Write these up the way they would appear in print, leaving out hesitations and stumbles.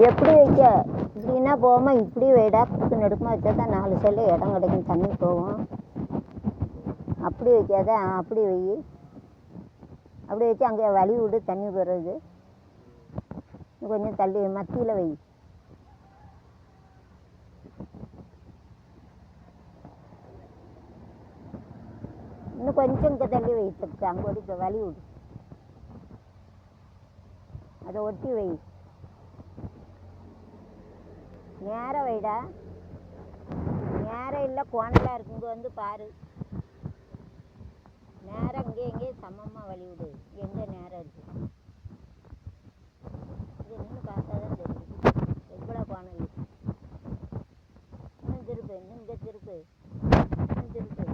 எப்படி வைக்க இப்படின்னா போகாமல் இப்படி வைடா குத்து நெடுக்குமா வச்சா தான் 4 சைடில் இடம் கிடைக்கும், தண்ணி போகும். அப்படி வைக்காத, அப்படி வை. அப்படி வச்சு அங்கே வழி விடு, தண்ணி போடுறது. கொஞ்சம் தள்ளி மத்தியில் வை. இன்னும் கொஞ்சம் இங்கே தள்ளி வை, அங்கே ஓடி வழி விடு, அதை ஒட்டி வை. நேரம் வைடா, நேரம் இல்லை கோணலாக இருக்கு. இங்கே வந்து பாரு, நேரம் இங்கே எங்கே சமமாக வழி விடு. எங்கே நேரம் இருக்குது இது நின்று பார்த்தா தான் தெரியுது எவ்வளோ கோணல். இன்னும் திருப்பு, இன்னும் இங்கே திருப்பு, இன்னும் திருப்பு.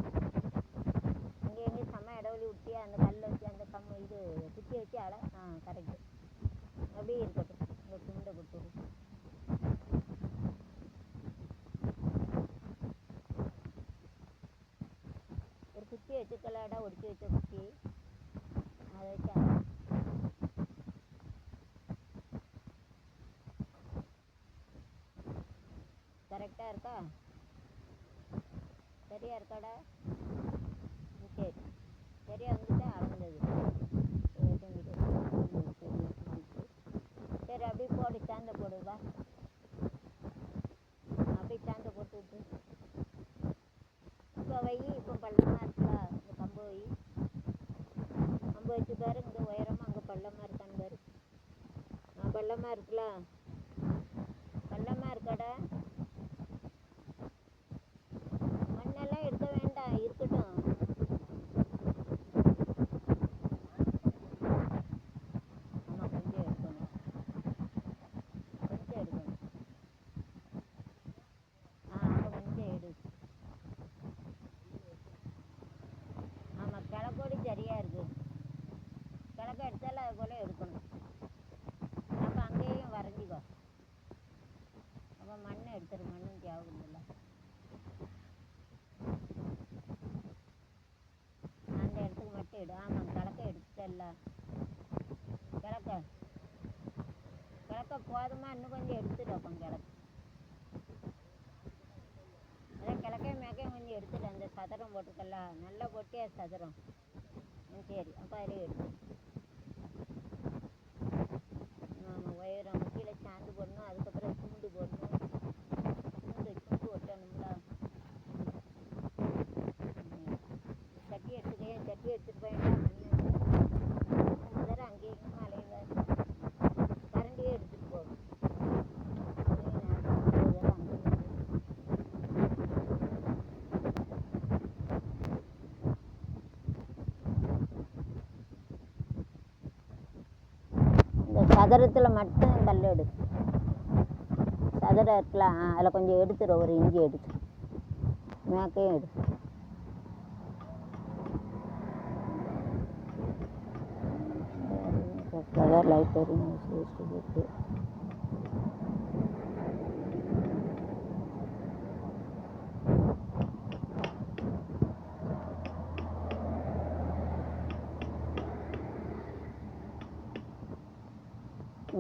இங்கே எங்கே சம இடவெளி விட்டியா, அந்த கல்லை வச்சு அந்த இது குத்தி வச்சு கரெக்டு. அப்படியே இருக்கட்டும், இங்கே துண்டை கொடுத்துரு. ஒரு குத்தி வச்சுக்கலாடா, ஒடிச்சு வச்ச குத்தி, அதை வச்சு கரெக்டாக இருக்கா? சரியா இருக்காடா? சரி, சரியா வந்துட்டா அளந்தது. சரி, அப்படியே போடு, சாந்த போடுவா. அப்படியே சாந்த போட்டு விட்டு இப்போ வை. இப்போ பள்ளமாக இருக்கா, இந்த கம்பு வை. கம்பு வச்சு பாரு, இங்கே உயரமாக அங்கே பள்ளமாக இருக்கான்னு பாரு. பள்ளமாக இருக்குல்ல, பள்ளமாக இருக்காடா. மண்ணெல்லாம் எடுக்க வேண்டாம், இருக்கட்டும். ஆமாம், கொஞ்சம் எடுக்கணும், கொஞ்சம் எடுக்கணும். அப்போ கொஞ்சம் எடு. ஆமாம், கிழக்கோடி சரியாக இருக்குது. கிழக்க எடுத்தாலும் அது போல் எடுக்கணும். அப்போ அங்கேயும் வரைஞ்சிக்கோ. அப்போ மண்ணை எடுத்துரு, மண்ணும் தேவையில்ல. அந்த இடத்துக்கு மட்டும் எடு. ஆமாம், கிழக்க எடுத்துட்டல்ல. கிழக்க போதுமா? இன்னும் கொஞ்சம் எடுத்துட்டு அப்போ கிழக்கு. அதான் கிழக்கையும் மேக்கையும் கொஞ்சம் எடுத்துட்டு அந்த சதுரம் போட்டுக்கல, நல்லா போட்டியா சதுரம். சரி, அப்போ அதிலே எடுத்து. ஆமாம், உயரம் கீழே சாந்து போடணும், அதுக்கப்புறம் சுண்டு போடணும். சுண்டு ஒட்டணும்ல. சட்டி எடுத்துக்க, சட்டி எடுத்துட்டு போயிட்டா மண் தர அங்கேயும் மலையில் கரண்டியே எடுத்துகிட்டு போகும். இந்த சதுரத்தில் மட்டும் கல் எடு. சதுரம் இருக்கலாம், அதில் கொஞ்சம் எடுத்துரு, ஒரு இஞ்சி எடுத்து. மேக்கையும் எடு. லைட் இருக்கு.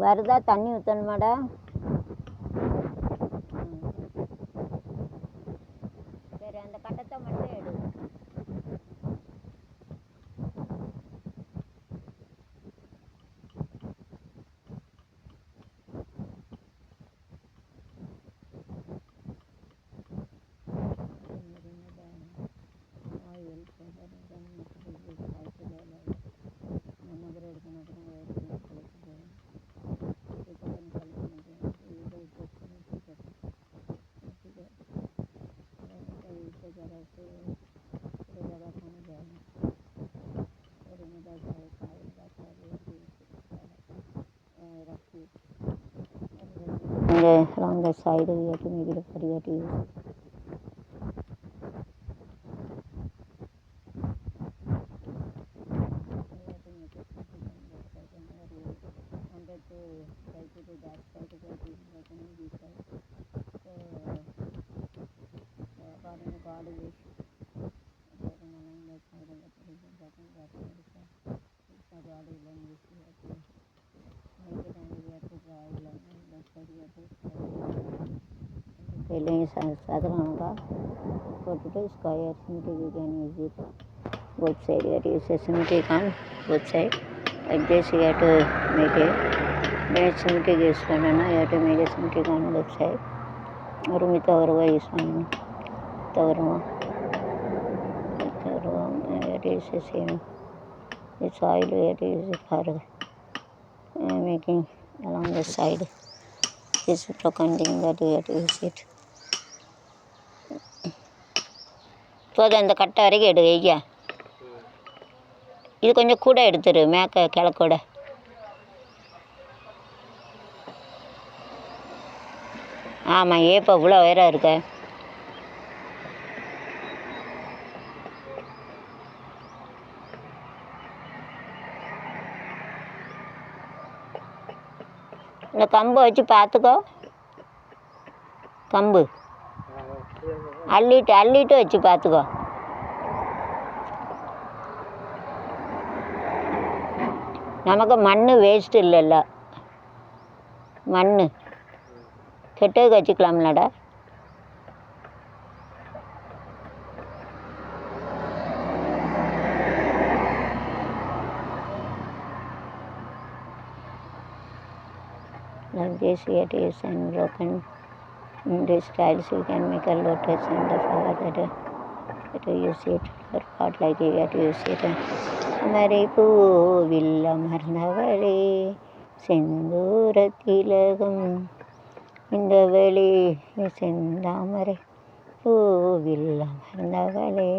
வருதா? தண்ணி ஊற்றணுமாடா? சரி, அந்த கட்டத்தை மட்டும் எடு. Along the side we have to make it a variety. Filling Sadhanaka. Potato square symmetric, you can use it both side. You have to use a symmetric on both side. Like this you have to make it. Then symmetric use பண்ணனா you have to make a symmetric on both side. ஒரு தவறுவா use பண்ணணும். தவறுவோம் you have to use the same. This oil you have to use it for making along the side. This broken thing that you have to use it. போதும் அந்த கட்டை வரைக்கும் எடு ஐயா. இது கொஞ்சம் கூட எடுத்துரு மேக்க கிழக்கூட. ஆமாம் ஏப்போ இவ்வளோ உயரம் இருக்க. இந்த கம்பை வச்சு பார்த்துக்கோ. கம்பு அள்ளிட்டு வச்சு பார்த்துக்கோ. நமக்கு மண் வேஸ்ட் இல்லைல்ல. மண் கெட்டதுக்கு வச்சுக்கலாம்லடா. Like this we have to use unbroken in this styles you can make a lotus and the flower that you have to use it for pot like you have to use it. மறை பூவில் அமர்ந்தவளே செந்தூர திலகம் இந்த வெளி செந்தாமரை பூவில் அமர்ந்தவளே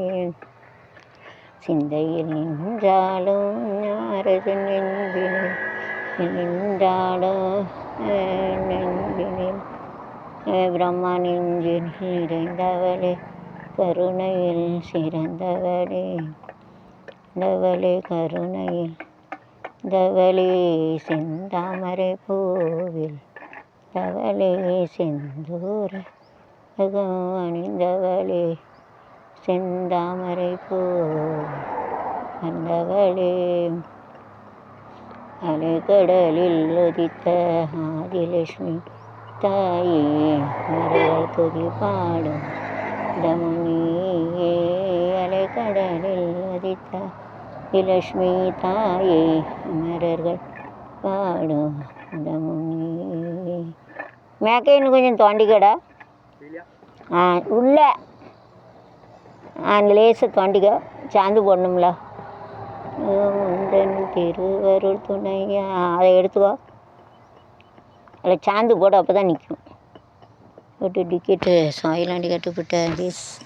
சிந்தையில் நின்றாலும் யாரது நெஞ்சினில் நின்றாலும் நெஞ்சினில் பிரம்மா நெஞ்சினில் நிறைந்தவளே கருணையில் சிறந்தவளே தவளே கருணையில் தவளே செந்தாமரை பூவில் தவளே செந்தூர அணிந்தவளே செந்தாமரை பூ வந்தவளே அலைக்கடலில் உதித்த ஆதிலட்சுமி தாயே மரவர் துதி பாடும் தமுனியே அலைக்கடலில் உதித்த ஆதிலட்சுமி தாயே அமரர்கள் பாடும் தமுனியே. மேக்க இன்னும் கொஞ்சம் தோண்டிக்கடா. உள்ள லேசை தோண்டிக்க. சாந்து போடணும்ல. உந்தன் திருவருள் துணையா அதை எடுத்துக்கோ. அதில் சாந்து போட அப்போ தான் நிற்கும். to decay soil and you have to put this,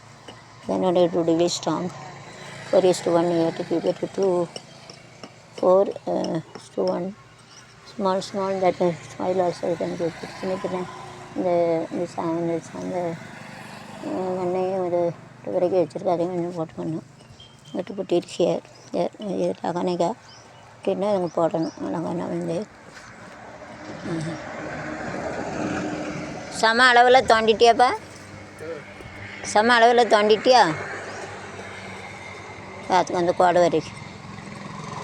then only it would be strong. 4:1 you have to keep it to 4:1. Small that soil also you can keep it. This அந்த மண்ணையும் இது வரைக்கும் வச்சுருக்கு. அதையும் கொஞ்சம் போட்டுக்கணும். விட்டு புட்டிட்டு இது லகனைக்கா அப்படின்னா அதுங்க போடணும். லகனை வந்து சம அளவில் தோண்டிட்டியாப்பா? சம அளவில் தோண்டிட்டியா? பார்த்துக்கு அந்த கோடை வரைக்கும்